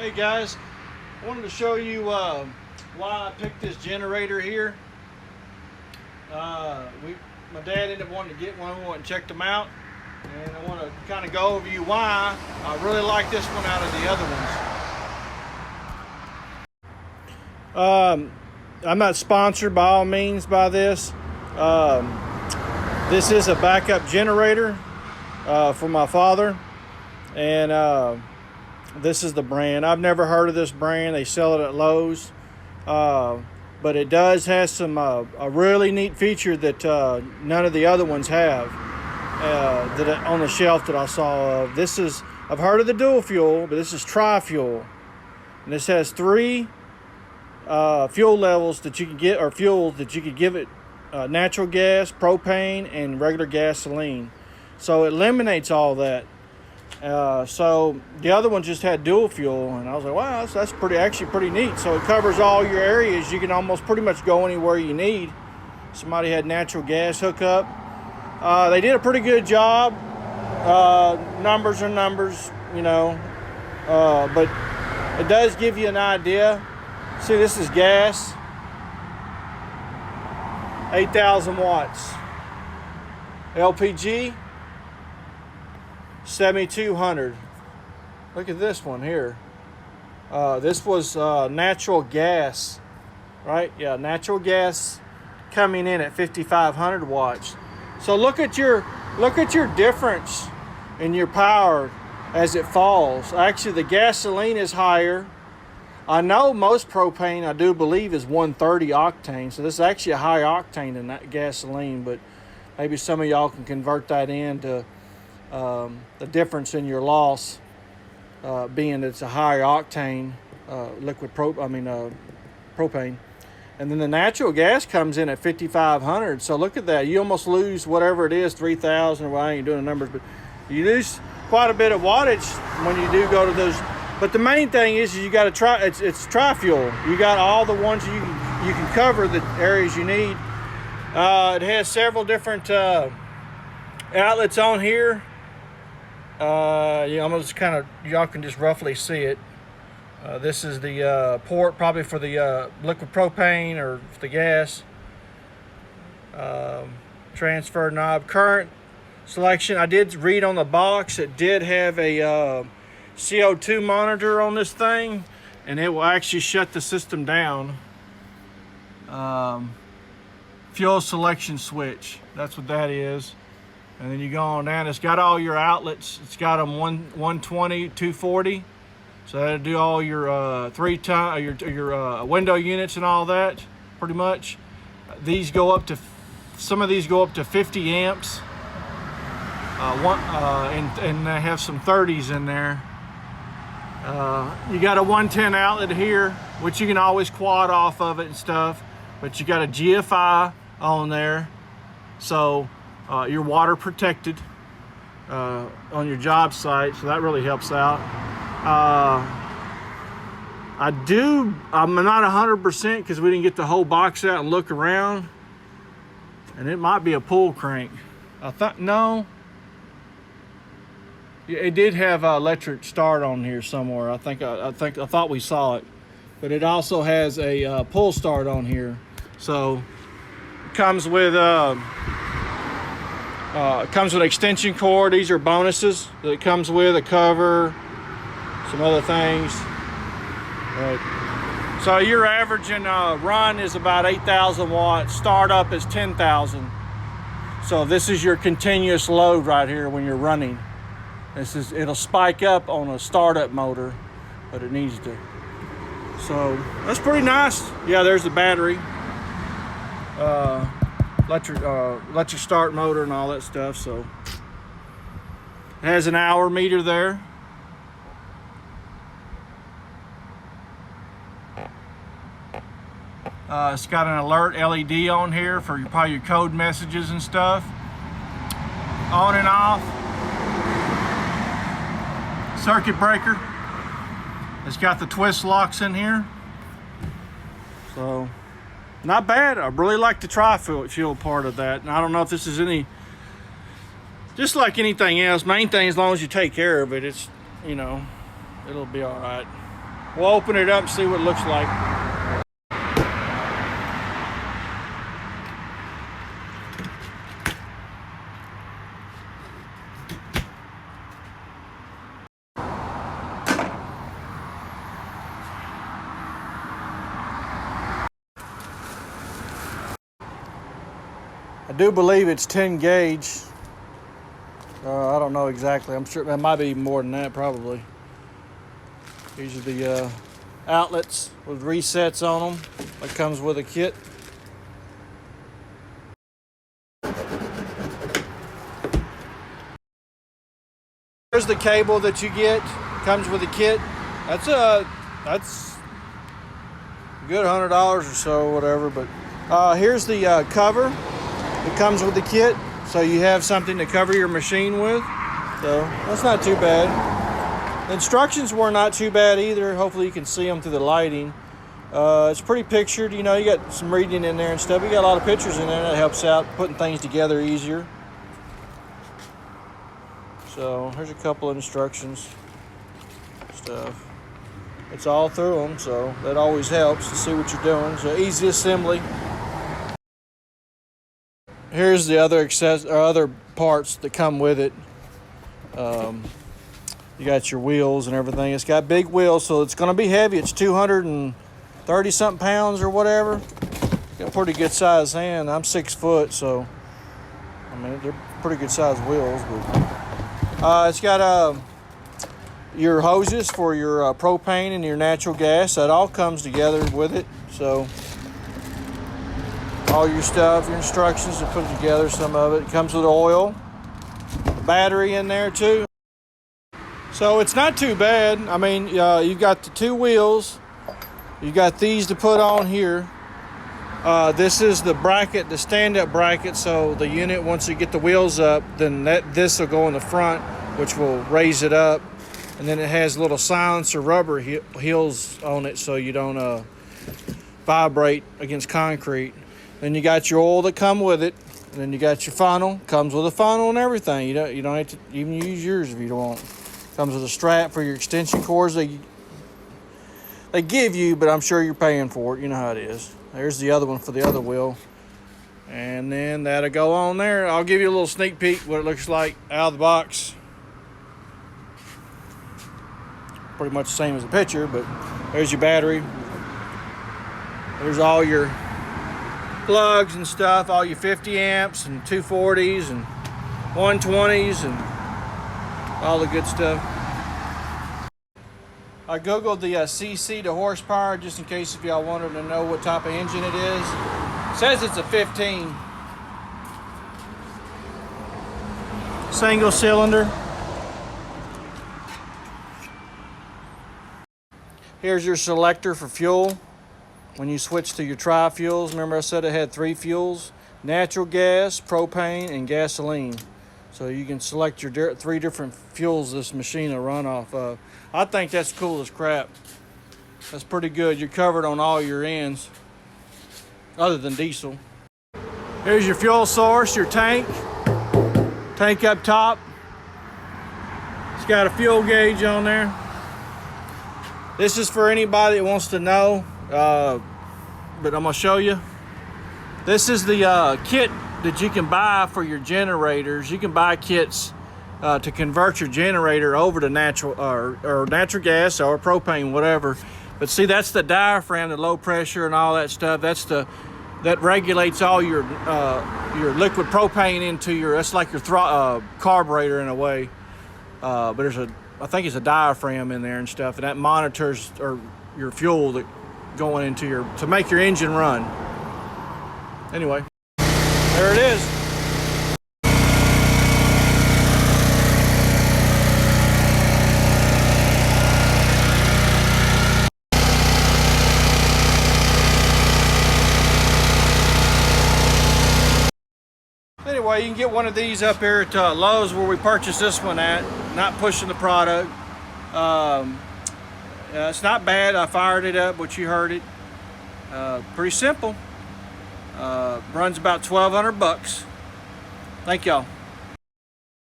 Hey guys, I wanted to show you why I picked this generator here. My dad ended up wanting to get one. We went and checked them out, and I want to kind of go over you why I really like this one out of the other ones. I'm not sponsored by all means by this. This is a backup generator for my father, and this is the brand. I've never heard of this brand. They sell it at Lowe's. But it does have some a really neat feature that none of the other ones have that on the shelf that I saw of. I've heard of the dual fuel, but this is tri-fuel. And this has three fuel levels that you can get, or fuels that you could give it: natural gas, propane, and regular gasoline. So it eliminates all that. So the other one just had dual fuel, and I was like, wow, that's actually pretty neat. So it covers all your areas. You can almost pretty much go anywhere you need. Somebody had natural gas hookup. They did a pretty good job. Numbers are numbers, but it does give you an idea. See, this is gas, 8,000 watts. LPG, 7,200. Look at this one here. This was natural gas, right? Yeah, natural gas coming in at 5,500 watts. So look at your difference in your power as it falls. Actually, the gasoline is higher. I know most propane, I do believe, is 130 octane. So this is actually a higher octane than that gasoline, but maybe some of y'all can convert that into the difference in your loss being that it's a higher octane propane. And then the natural gas comes in at 5,500. So look at that. You almost lose whatever it is, 3,000. Well, I ain't doing the numbers, but you lose quite a bit of wattage when you do go to those. But the main thing is you got to try. It's tri-fuel. You got all the ones you can cover the areas you need. It has several different outlets on here. I'm just y'all can just roughly see it. This is the port probably for the liquid propane or the gas. Transfer knob, current selection. I did read on the box it did have a CO2 monitor on this thing, and it will actually shut the system down. Fuel selection switch, that's what that is. And then you go on down, it's got all your outlets. It's got them 120, 240. So that'll do all your your window units and all that, pretty much. Some of these go up to 50 amps. And they have some 30s in there. You got a 110 outlet here, which you can always quad off of it and stuff. But you got a GFI on there. So you're water protected on your job site, so that really helps out. I'm not 100% because we didn't get the whole box out and look around, and it might be a pull crank. I thought no. Yeah, it did have electric start on here somewhere. I thought we saw it, but it also has a pull start on here. So it comes with extension cord. These are bonuses that it comes with, a cover, some other things. So your averaging run is about 8,000 watts. Startup is 10,000. So this is your continuous load right here when you're running. It'll spike up on a startup motor, but it needs to. So that's pretty nice. Yeah, there's the battery. Electric start motor and all that stuff. So it has an hour meter there. It's got an alert LED on here for probably your code messages and stuff. On and off. Circuit breaker. It's got the twist locks in here. So not bad. I really like the tri-fuel part of that. And I don't know if this is just like anything else. Main thing, as long as you take care of it, it'll be all right. We'll open it up and see what it looks like. I do believe it's 10 gauge. I don't know exactly. I'm sure it might be more than that, probably. These are the outlets with resets on them. That comes with a kit. Here's the cable that you get. Comes with a kit. That's a good $100 or so, whatever. But here's the cover. It comes with the kit, so you have something to cover your machine with. So that's not too bad. The instructions were not too bad either. Hopefully you can see them through the lighting. It's pretty pictured. You know, you got some reading in there and stuff. You got a lot of pictures in there. That helps out putting things together easier. So here's a couple of instructions stuff. It's all through them, so that always helps to see what you're doing. So easy assembly. Here's the other parts that come with it. You got your wheels and everything. It's got big wheels, so it's going to be heavy. It's 230 something pounds or whatever. Got a pretty good size hand. I'm 6 foot, so I mean they're pretty good size wheels. But it's got your hoses for your propane and your natural gas. That all comes together with it. So all your stuff, your instructions to put it together, some of it. It comes with oil, battery in there too. So it's not too bad. I mean, you've got the 2 wheels. You got these to put on here. This is the bracket, the stand-up bracket. So the unit, once you get the wheels up, then this will go in the front, which will raise it up. And then it has little silencer rubber heels on it, so you don't vibrate against concrete. Then you got your oil that come with it. And then you got your funnel. Comes with a funnel and everything. You don't have to even use yours if you don't want. Comes with a strap for your extension cords. They give you, but I'm sure you're paying for it. You know how it is. There's the other one for the other wheel. And then that'll go on there. I'll give you a little sneak peek what it looks like out of the box. Pretty much the same as the picture, but there's your battery. There's all your plugs and stuff, all your 50 amps and 240s and 120s and all the good stuff. I googled the CC to horsepower just in case if y'all wanted to know what type of engine it is. It says it's a 15. Single cylinder. Here's your selector for fuel. When you switch to your tri-fuels, remember I said it had 3 fuels: natural gas, propane, and gasoline. So you can select your 3 different fuels this machine will run off of. I think that's cool as crap. That's pretty good. You're covered on all your ends, other than diesel. Here's your fuel source, your tank. Tank up top. It's got a fuel gauge on there. This is for anybody that wants to know. But I'm gonna show you. This is the kit that you can buy for your generators. You can buy kits to convert your generator over to natural or natural gas or propane, whatever. But see, that's the diaphragm, the low pressure and all that stuff. That regulates all your liquid propane into your. That's like your carburetor in a way. But I think it's a diaphragm in there and stuff, and that monitors your fuel that going into to make your engine run. Anyway, there it is. Anyway, you can get one of these up here at Lowe's where we purchased this one at. Not pushing the product. It's not bad. I fired it up, but you heard it. Pretty simple. Runs about $1,200. Thank y'all.